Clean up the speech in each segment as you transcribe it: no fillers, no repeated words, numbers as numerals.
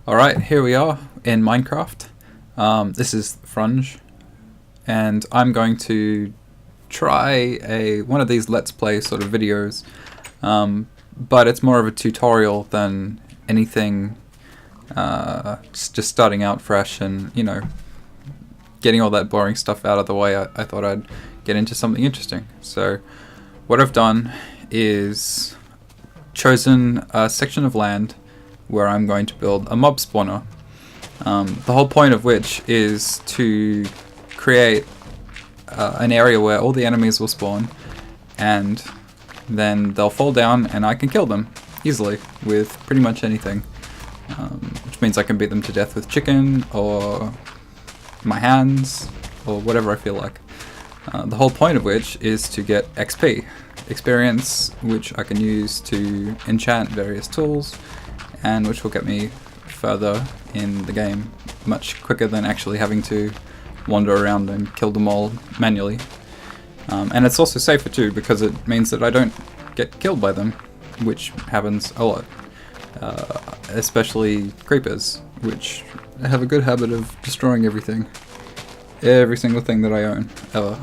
Alright, here we are in Minecraft. This is Frunj, and I'm going to try one of these Let's Play sort of videos, but it's more of a tutorial than anything, just starting out fresh and, you know, getting all that boring stuff out of the way. I thought I'd get into something interesting. So what I've done is chosen a section of land where I'm going to build a mob spawner, the whole point of which is to create an area where all the enemies will spawn, and then they'll fall down and I can kill them easily with pretty much anything, which means I can beat them to death with chicken or my hands or whatever I feel like. The whole point of which is to get XP, experience, which I can use to enchant various tools, and which will get me further in the game much quicker than actually having to wander around and kill them all manually. And it's also safer too, because it means that I don't get killed by them, which happens a lot, especially creepers, which have a good habit of destroying everything, every single thing that I own ever.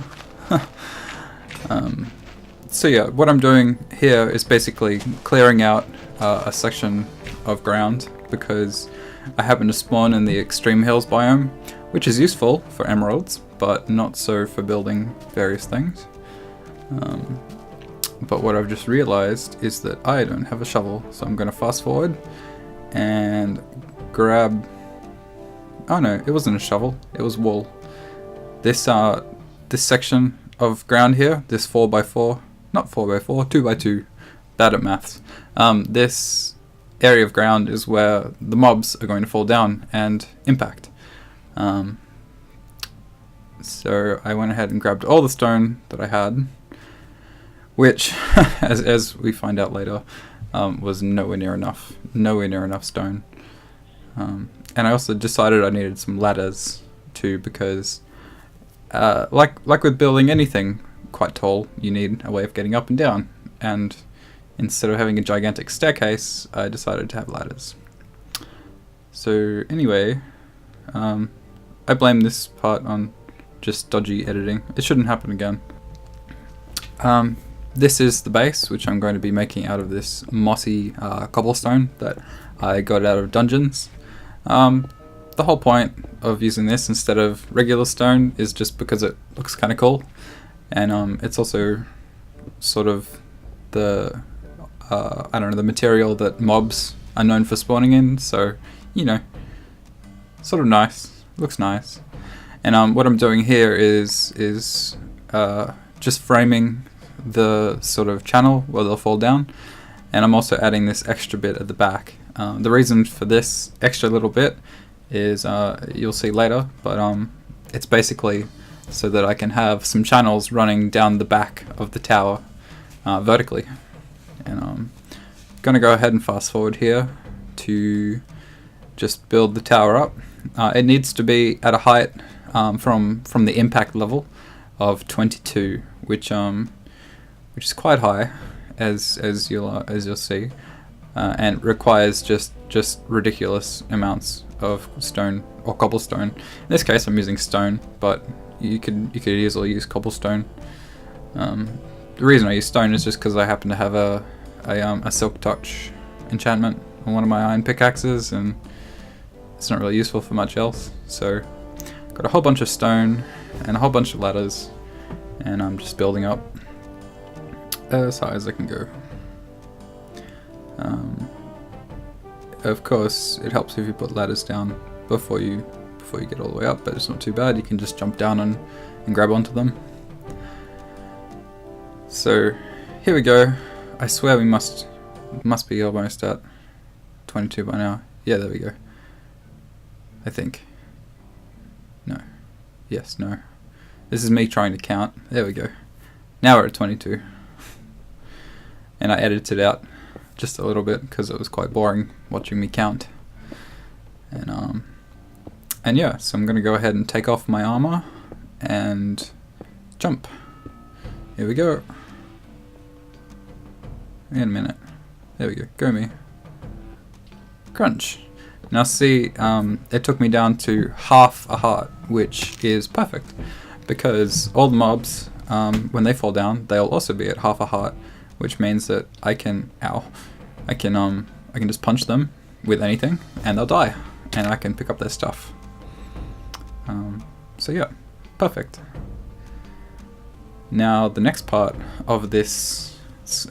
So yeah, what I'm doing here is basically clearing out a section of ground, because I happen to spawn in the extreme hills biome, which is useful for emeralds, but not so for building various things. But what I've just realized is that I don't have a shovel, so I'm going to fast forward and grab... Oh no, it wasn't a shovel, it was wool. This section of ground here, this 4x4, not 4x4, 2x2, bad at maths. This area of ground is where the mobs are going to fall down and impact. So I went ahead and grabbed all the stone that I had, which, as we find out later, was nowhere near enough stone. And I also decided I needed some ladders too, because like with building anything quite tall, you need a way of getting up and down, and instead of having a gigantic staircase, I decided to have ladders. So anyway, I blame this part on just dodgy editing. It shouldn't happen again. This is the base, which I'm going to be making out of this mossy cobblestone that I got out of dungeons. The whole point of using this instead of regular stone is just because it looks kind of cool, and it's also sort of the I don't know, the material that mobs are known for spawning in, so, you know, sort of nice, looks nice. And what I'm doing here is just framing the sort of channel where they'll fall down, and I'm also adding this extra bit at the back. The reason for this extra little bit is, you'll see later, but it's basically so that I can have some channels running down the back of the tower vertically. And I'm gonna go ahead and fast forward here to just build the tower up. It needs to be at a height from the impact level of 22, which is quite high, as you'll see, and requires just ridiculous amounts of stone or cobblestone. In this case, I'm using stone, but you could easily use cobblestone. The reason I use stone is just because I happen to have a silk touch enchantment on one of my iron pickaxes, and it's not really useful for much else. So got a whole bunch of stone and a whole bunch of ladders, and I'm just building up as high as I can go. Of course, it helps if you put ladders down before you get all the way up, but it's not too bad. You can just jump down and grab onto them. So here we go. I swear we must be almost at 22 by now. Yeah, there we go. I think. No. Yes, no. This is me trying to count. There we go. Now we're at 22. And I edited it out just a little bit because it was quite boring watching me count. And yeah, so I'm gonna go ahead and take off my armor and jump. Here we go. In a minute. There we go. Go me. Crunch. Now see, it took me down to half a heart, which is perfect, because all the mobs, when they fall down, they'll also be at half a heart, which means that I can just punch them with anything, and they'll die, and I can pick up their stuff. So yeah, perfect. Now the next part of this,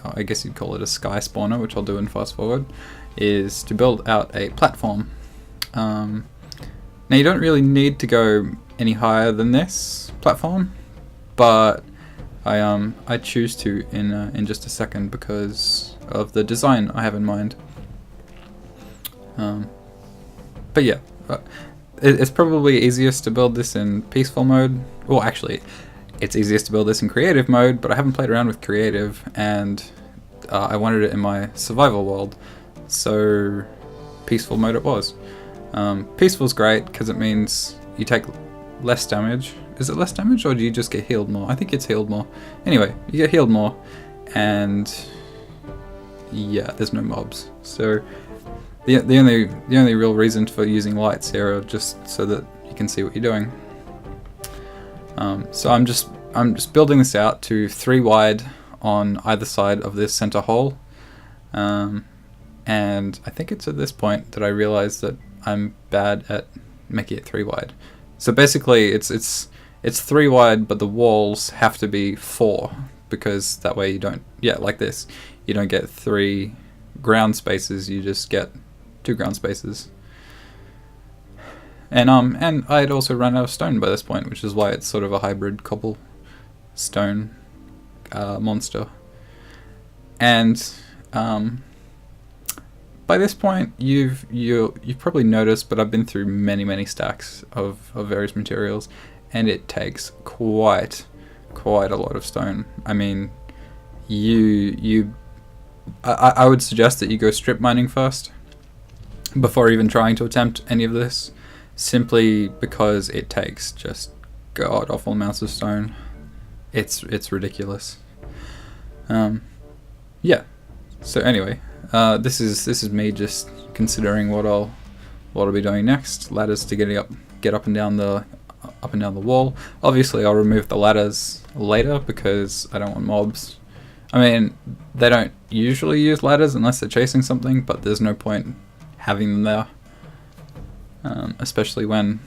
I guess you'd call it a sky spawner, which I'll do in fast forward, is to build out a platform. Now you don't really need to go any higher than this platform, but I choose to in just a second because of the design I have in mind. But yeah, it's probably easiest to build this in peaceful mode. Well, actually, it's easiest to build this in creative mode, but I haven't played around with creative, and I wanted it in my survival world, so peaceful mode it was. Peaceful's great because it means you take less damage. Is it less damage, or do you just get healed more? I think it's healed more. Anyway, you get healed more, and yeah, there's no mobs. So the only real reason for using lights here are just so that you can see what you're doing. So I'm just building this out to 3 wide on either side of this center hole, and I think it's at this point that I realize that I'm bad at making it 3 wide. So basically, it's 3 wide, but the walls have to be 4, because that way you don't, like this, you don't get 3 ground spaces, you just get 2 ground spaces. And I'd also run out of stone by this point, which is why it's sort of a hybrid cobblestone monster. And by this point, you've probably noticed, but I've been through many stacks of various materials, and it takes quite a lot of stone. I mean, I would suggest that you go strip mining first before even trying to attempt any of this, simply because it takes just god awful amounts of stone. It's ridiculous. Yeah. So anyway, this is me just considering what I'll be doing next. Ladders to get up and down the wall. Obviously, I'll remove the ladders later because I don't want mobs. I mean, they don't usually use ladders unless they're chasing something, but there's no point having them there, especially when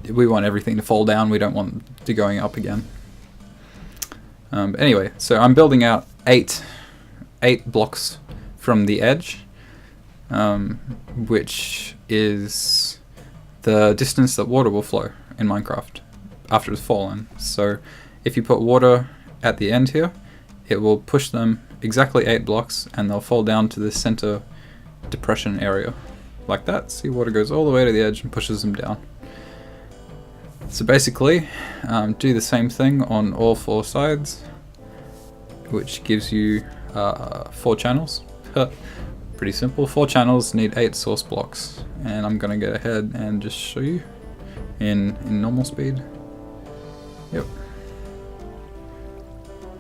we want everything to fall down. We don't want to going up again. Anyway, so I'm building out 8 blocks from the edge, which is the distance that water will flow in Minecraft after it's fallen. So if you put water at the end here, it will push them exactly 8 blocks, and they'll fall down to the center depression area like that. See, water goes all the way to the edge and pushes them down. So basically, do the same thing on all 4 sides, which gives you 4 channels. Pretty simple. 4 channels need 8 source blocks, and I'm gonna go ahead and just show you in normal speed. Yep.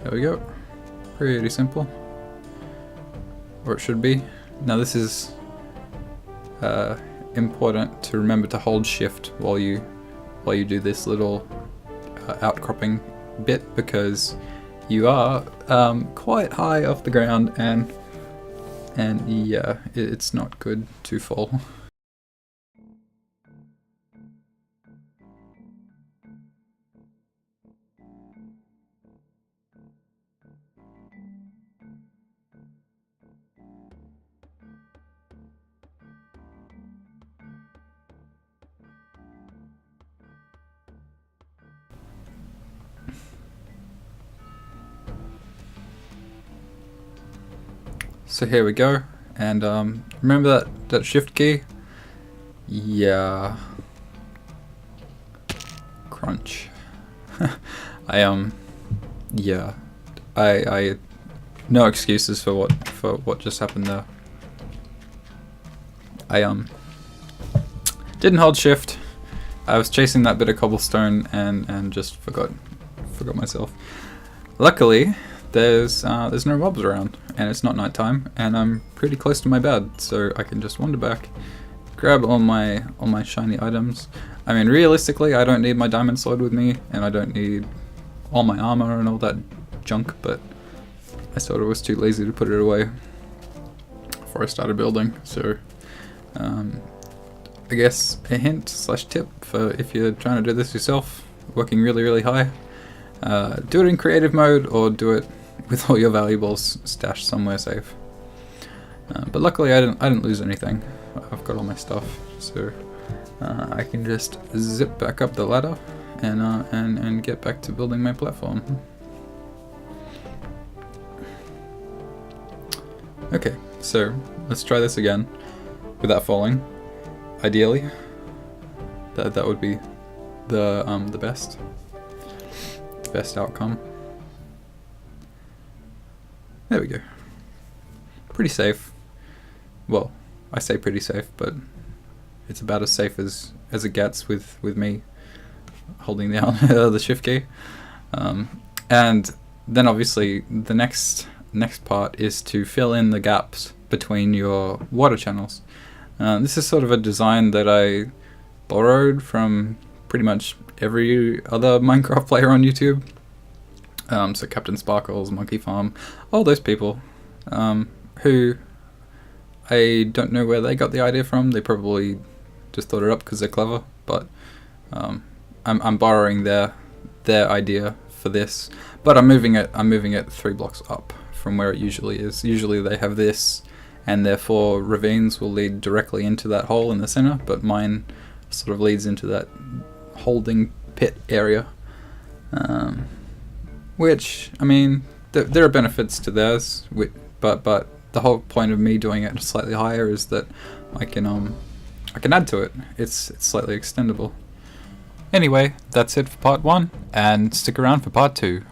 There we go. Pretty simple, or it should be. Now this is important to remember to hold shift while you do this little outcropping bit, because you are quite high off the ground, and yeah, it's not good to fall. So here we go, and remember that shift key? Yeah. Crunch. Yeah. I no excuses for what just happened there. I didn't hold shift. I was chasing that bit of cobblestone and just forgot myself. Luckily, there's no mobs around, and it's not nighttime, and I'm pretty close to my bed, so I can just wander back grab all my shiny items. I mean, realistically, I don't need my diamond sword with me, and I don't need all my armor and all that junk, but I sort of was too lazy to put it away before I started building. So I guess a hint / tip for if you're trying to do this yourself, working really high, do it in creative mode or do it with all your valuables stashed somewhere safe. But luckily I didn't lose anything. I've got all my stuff, so I can just zip back up the ladder and get back to building my platform. Okay, so let's try this again without falling. Ideally, that would be the best outcome. There we go. Pretty safe. Well, I say pretty safe, but it's about as safe as it gets with me holding down the shift key. And then obviously the next part is to fill in the gaps between your water channels. This is sort of a design that I borrowed from pretty much every other Minecraft player on YouTube. So Captain Sparkles, Monkey Farm, all those people who I don't know where they got the idea from. They probably just thought it up because they're clever, but I'm borrowing their idea for this. But I'm moving it 3 blocks up from where it usually is. Usually they have this, and therefore ravines will lead directly into that hole in the center, but mine sort of leads into that holding pit area. Which, I mean, there are benefits to theirs, but the whole point of me doing it slightly higher is that I can add to it. It's slightly extendable. Anyway, that's it for part 1, and stick around for part 2.